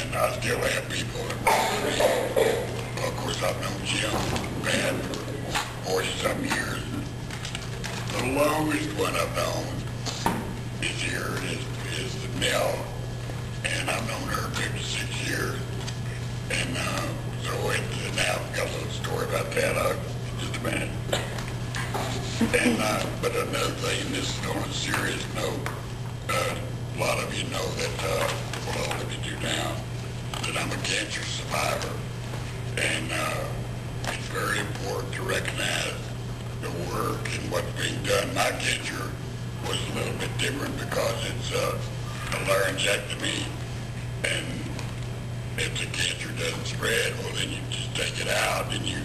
and I still have people that work for me. Well, of course, I've known Jim Pat for 40-some years. The longest one I've known is here is Nell, and I've known her 56 years. And so now I've got a little story about that. Just a minute. And but another thing, this is on a serious note. A lot of you know that, well, all of you do now, that I'm a cancer survivor. And it's very important to recognize the work and what's being done. My cancer was a little bit different because it's a laryngectomy, and if the cancer doesn't spread, well, then you just take it out and you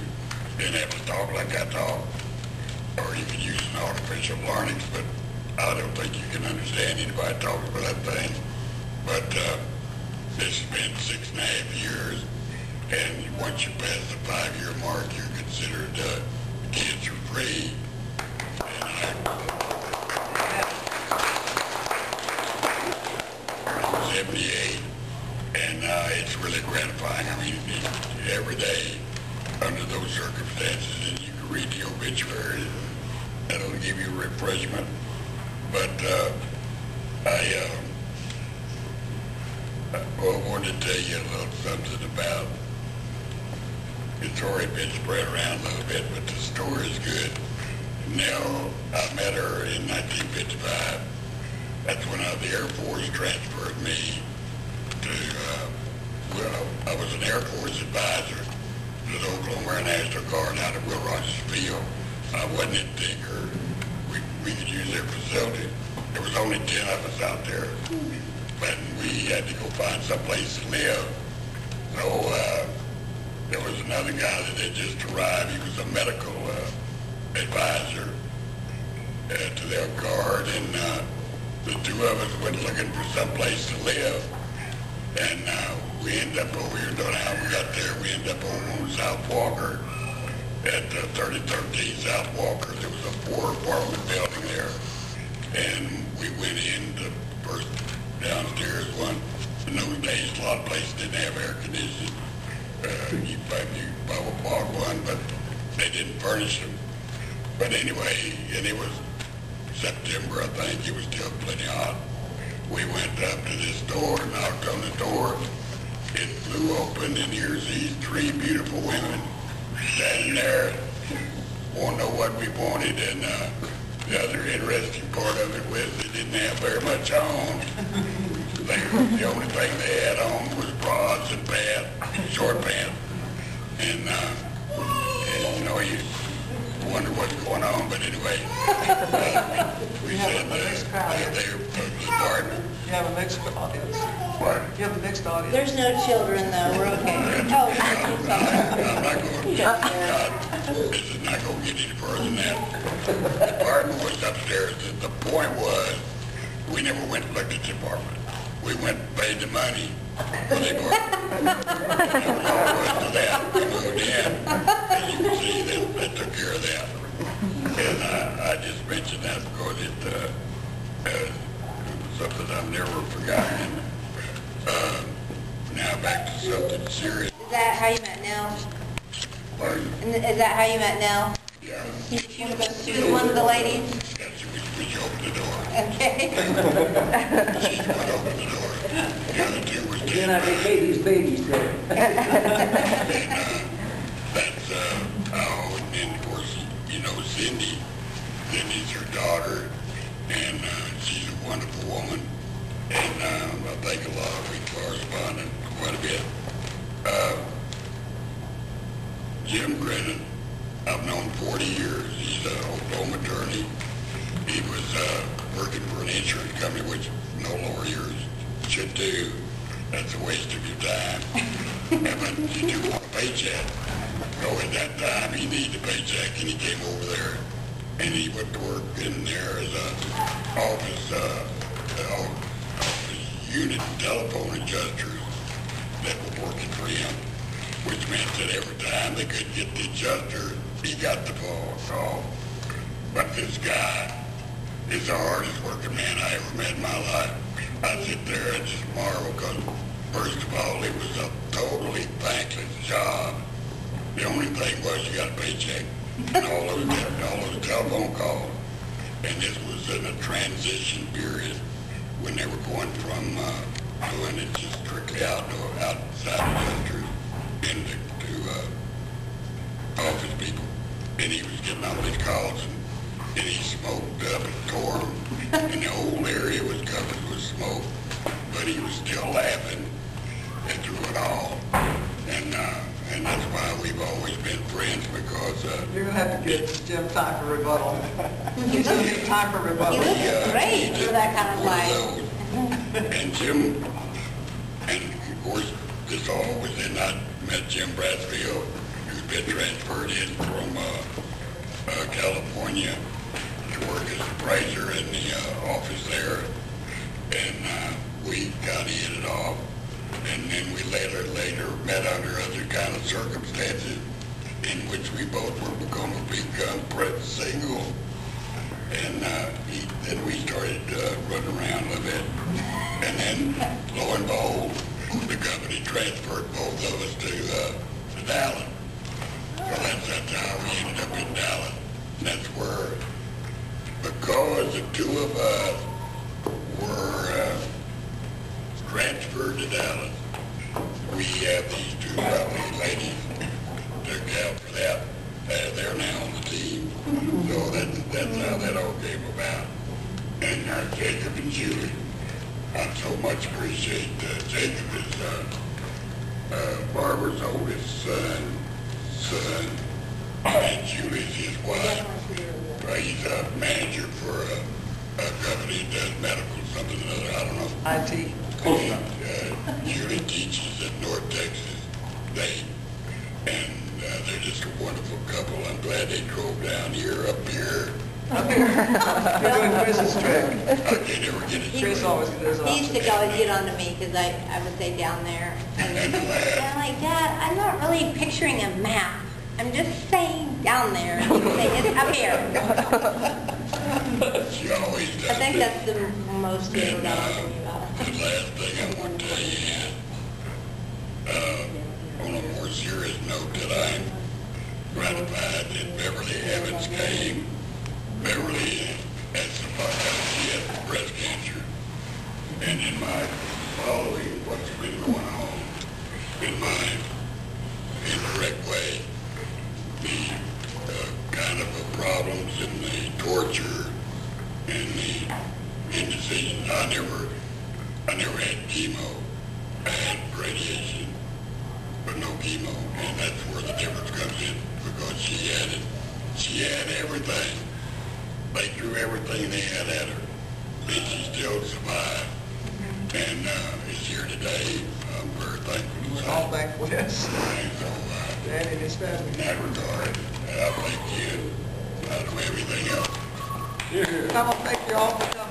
then have to talk like I talk. Or you can use an artificial larynx, but I don't think you can understand anybody talking about that thing. But this has been 6.5 years, and once you pass the 5-year mark, you're considered cancer-free. And I'm 78, and it's really gratifying. I mean, every day under those circumstances, and you can read the obituary, that'll give you refreshment. But I wanted to tell you a little something about, it's already been spread around a little bit, but the story is good. Now, I met her in 1955. That's when the Air Force transferred me to, well, I was an Air Force advisor to the Oklahoma Air National Guard out at Will Rogers Field. I wasn't in Tinker. We could use their facility. There was only 10 of us out there, but we had to go find someplace to live. So there was another guy that had just arrived. He was a medical advisor to their guard, and the two of us went looking for someplace to live. And we ended up over here, don't know how we got there. We ended up over on South Walker at 3013 South Walker. There was a 4-apartment building there. And we went in the first downstairs one. In those days, a lot of places didn't have air conditioning. You probably bought one, but they didn't furnish them. But anyway, and it was September, I think. It was still plenty hot. We went up to this door, knocked on the door. It flew open, and here's these 3 beautiful women standing there, won't know what we wanted. And the other interesting part of it was they didn't have very much on. The only thing they had on was bras and pants, short pants. And you know, you wonder what's going on, but anyway, we said they were pardon. You have a mixed audience. What? You have a mixed audience. There's no children, though. We're okay. I'm not going to, this is not going to get any further than that. The apartment was upstairs. The point was, we never went and looked at the apartment. We went and paid the money for the apartment. And all the rest of that, we moved in. As you can see, that took care of that. And I just mentioned that because it something I've never forgotten. Now back to something serious. Is that how you met Nell? Pardon? Is that how you met Nell? Yeah. She was one of the ladies? Yeah, she opened the door. Okay. She opened the door. The other two were Then I think Katie's baby's there. And that's how, and then of course, you know, Cindy. Cindy's her daughter, and she's a wonderful woman. And I think a lot of we corresponded quite a bit. Jim Grennan, I've known 40 years. He's an Oklahoma attorney. He was working for an insurance company, which no lawyers should do. That's a waste of your time. But you do want a paycheck. So at that time, he needed a paycheck, and he came over there, and he went to work in there as an office unit telephone adjusters that were working for him, which meant that every time they couldn't get the adjuster, he got the phone call. But this guy is the hardest working man I ever met in my life. I sit there and just marvel because, first of all, it paycheck and all those telephone calls. And this was in a transition period when they were going from doing it just strictly outside adjusters into office people. And he was getting all these calls, and he smoked up and tore them, and the whole area was covered with smoke. But he was still laughing and through it all. And that's why we've always been friends, because You're gonna have to give Jim time for rebuttal. He's gonna need time for He rebuttal. looks great for that kind of life. And Jim, and of course, this all was in, I met Jim Bradfield, who's been transferred in from California to work as appraiser in the office there. And we kind of hit it off. And then we later met under other kind of circumstances in which we both were become single. And then we started running around a little bit. And then, lo and behold, the company transferred both of us to Dallas. So that's how we ended up in Dallas. And that's where, because the two of us were transferred to Dallas, we have these two lovely ladies to account for that. They're now on the team. So that's how that all came about. And Jacob and Julie, I so much appreciate Jacob is Barbara's oldest son, and Julie's his wife. He's a manager for a company that does medical something or other, I don't know. IT. Julie teaches at North Texas State, and they're just a wonderful couple. I'm glad they drove down here, up here. You're doing Chris's trick. I can't ever get it Chris straight. always does He used to always get on to me because I would say down there. And I'm like, Dad, I'm not really picturing a map. I'm just saying down there. And he'd say, it's up here. She always does. I think that's the most he ever got on to me about it. The last thing I want to tell you is, on a more serious note, that I'm gratified that Beverly Evans came. Beverly had she had breast cancer, and in my following what's been going on in my indirect way, the kind of the problems and the torture and the indecision. I never had chemo. I had radiation, but no chemo, and that's where the difference comes in, because she had it. She had everything. They threw everything they had at her, and she still survived. And is here today. I'm very thankful. We're all thankful, yes. And so, Annie and his in family. that regard, I thank you. I don't have anything else. I want to thank you all for coming.